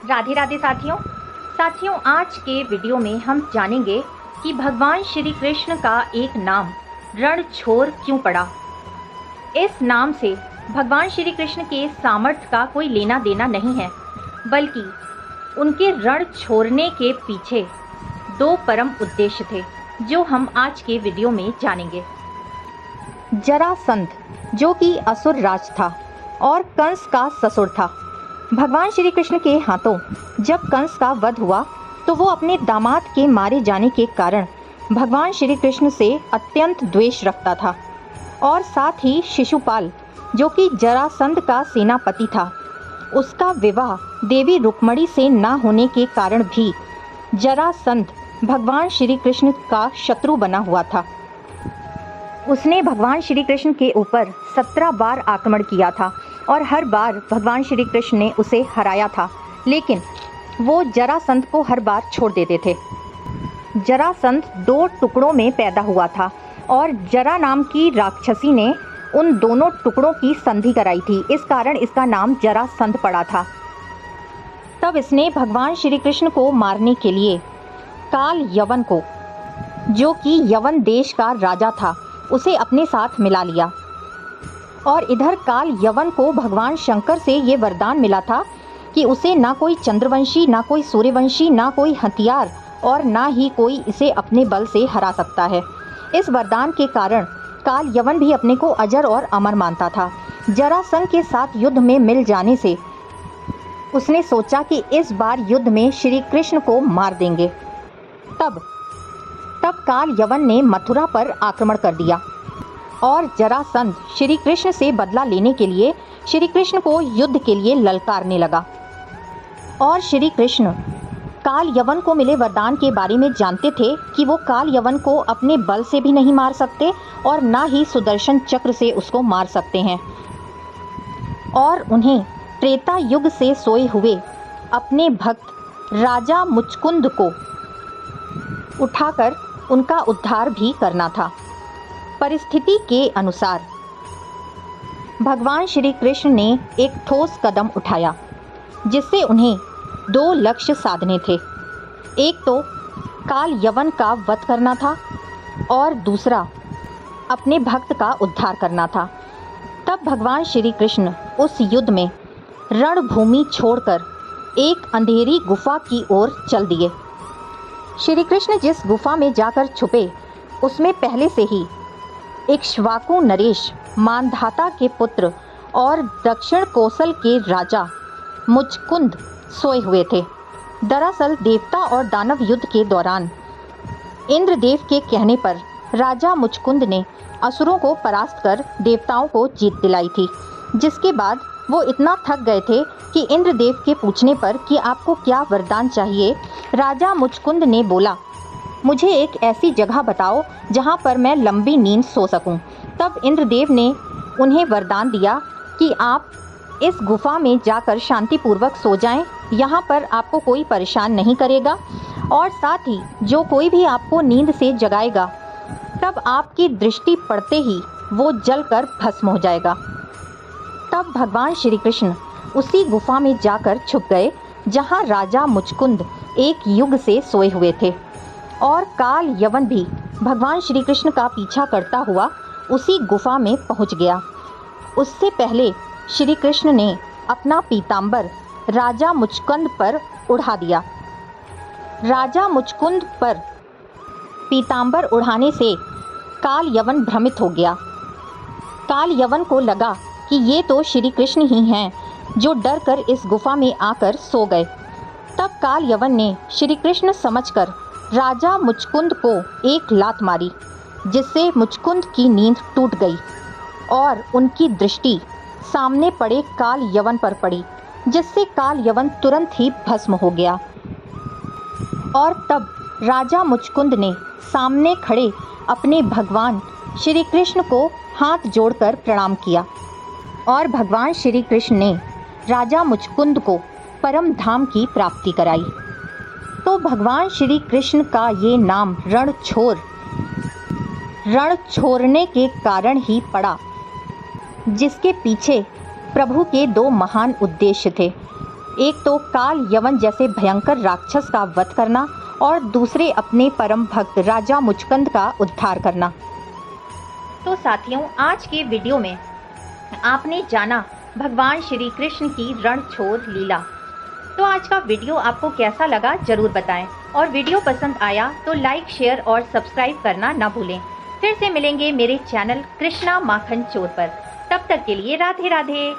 राधे राधे साथियों, आज के वीडियो में हम जानेंगे कि भगवान श्री कृष्ण का एक नाम रणछोड़ क्यों पड़ा। इस नाम से भगवान श्री कृष्ण के सामर्थ्य का कोई लेना देना नहीं है, बल्कि उनके रण छोड़ने के पीछे दो परम उद्देश्य थे, जो हम आज के वीडियो में जानेंगे। जरासंध, जो कि असुर राज था और कंस का ससुर था। भगवान श्री कृष्ण के हाथों जब कंस का वध हुआ तो वो अपने दामाद के मारे जाने के कारण भगवान श्री कृष्ण से अत्यंत द्वेष रखता था, और साथ ही शिशुपाल, जो कि जरासंध का सेनापति था, उसका विवाह देवी रुक्मणी से ना होने के कारण भी जरासंध भगवान श्री कृष्ण का शत्रु बना हुआ था। उसने भगवान श्री कृष्ण के ऊपर 17 बार आक्रमण किया था और हर बार भगवान श्री कृष्ण ने उसे हराया था, लेकिन वो जरासंध को हर बार छोड़ देते थे। जरासंध 2 टुकड़ों में पैदा हुआ था और जरा नाम की राक्षसी ने उन दोनों टुकड़ों की संधि कराई थी, इस कारण इसका नाम जरासंध पड़ा था। तब इसने भगवान श्री कृष्ण को मारने के लिए काल यवन को, जो कि यवन देश का राजा था, उसे अपने साथ मिला लिया। और इधर काल यवन को भगवान शंकर से ये वरदान मिला था कि उसे ना कोई चंद्रवंशी, ना कोई सूर्यवंशी, ना कोई हथियार और ना ही कोई इसे अपने बल से हरा सकता है। इस वरदान के कारण काल यवन भी अपने को अजर और अमर मानता था। जरासंध के साथ युद्ध में मिल जाने से उसने सोचा कि इस बार युद्ध में श्री कृष्ण को मार देंगे। तब काल यवन ने मथुरा पर आक्रमण कर दिया और जरासंध श्री कृष्ण से बदला लेने के लिए श्री कृष्ण को युद्ध के लिए ललकारने लगा। और श्री कृष्ण काल यवन को मिले वरदान के बारे में जानते थे कि वो काल यवन को अपने बल से भी नहीं मार सकते और ना ही सुदर्शन चक्र से उसको मार सकते हैं, और उन्हें त्रेता युग से सोए हुए अपने भक्त राजा मुचकुंद को उठाकर उनका उद्धार भी करना था। परिस्थिति के अनुसार भगवान श्री कृष्ण ने एक ठोस कदम उठाया, जिससे उन्हें 2 लक्ष्य साधने थे। एक तो काल यवन का वध करना था और दूसरा अपने भक्त का उद्धार करना था। तब भगवान श्री कृष्ण उस युद्ध में रणभूमि छोड़कर एक अंधेरी गुफा की ओर चल दिए। श्री कृष्ण जिस गुफा में जाकर छुपे, उसमें पहले से ही इक्ष्वाकु नरेश, मानधाता के पुत्र और दक्षिण कोसल के राजा मुचकुंद सोए हुए थे। दरअसल देवता और दानव युद्ध के दौरान इंद्रदेव के कहने पर राजा मुचकुंद ने असुरों को परास्त कर देवताओं को जीत दिलाई थी, जिसके बाद वो इतना थक गए थे कि इंद्रदेव के पूछने पर कि आपको क्या वरदान चाहिए, राजा मुचकुंद ने बोला, मुझे एक ऐसी जगह बताओ जहाँ पर मैं लंबी नींद सो सकूं। तब इंद्रदेव ने उन्हें वरदान दिया कि आप इस गुफा में जाकर शांतिपूर्वक सो जाएं, यहाँ पर आपको कोई परेशान नहीं करेगा, और साथ ही जो कोई भी आपको नींद से जगाएगा, तब आपकी दृष्टि पड़ते ही वो जलकर भस्म हो जाएगा। तब भगवान श्री कृष्ण उसी गुफा में जाकर छुप गए जहाँ राजा मुचकुंद एक युग से सोए हुए थे, और काल यवन भी भगवान श्री कृष्ण का पीछा करता हुआ उसी गुफा में पहुंच गया। उससे पहले श्री कृष्ण ने अपना पीतांबर राजा मुचकुंद पर उड़ा दिया। राजा मुचकुंद पर पीतांबर उड़ाने से काल यवन भ्रमित हो गया। काल यवन को लगा कि ये तो श्री कृष्ण ही हैं, जो डर कर इस गुफा में आकर सो गए। तब काल यवन ने श्री कृष्ण समझकर राजा मुचकुंद को एक लात मारी, जिससे मुचकुंद की नींद टूट गई और उनकी दृष्टि सामने पड़े काल यवन पर पड़ी, जिससे काल यवन तुरंत ही भस्म हो गया। और तब राजा मुचकुंद ने सामने खड़े अपने भगवान श्री कृष्ण को हाथ जोड़कर प्रणाम किया, और भगवान श्री कृष्ण ने राजा मुचकुंद को परम धाम की प्राप्ति कराई। तो भगवान श्री कृष्ण का ये नाम रणछोड़, रण छोड़ने के कारण ही पड़ा, जिसके पीछे प्रभु के 2 महान उद्देश्य थे। एक तो काल यवन जैसे भयंकर राक्षस का वध करना और दूसरे अपने परम भक्त राजा मुचकंद का उद्धार करना। तो साथियों, आज के वीडियो में आपने जाना भगवान श्री कृष्ण की रणछोड़ लीला। तो आज का वीडियो आपको कैसा लगा जरूर बताएं, और वीडियो पसंद आया तो लाइक, शेयर और सब्सक्राइब करना ना भूलें। फिर से मिलेंगे मेरे चैनल कृष्णा माखन चोर पर। तब तक के लिए राधे राधे।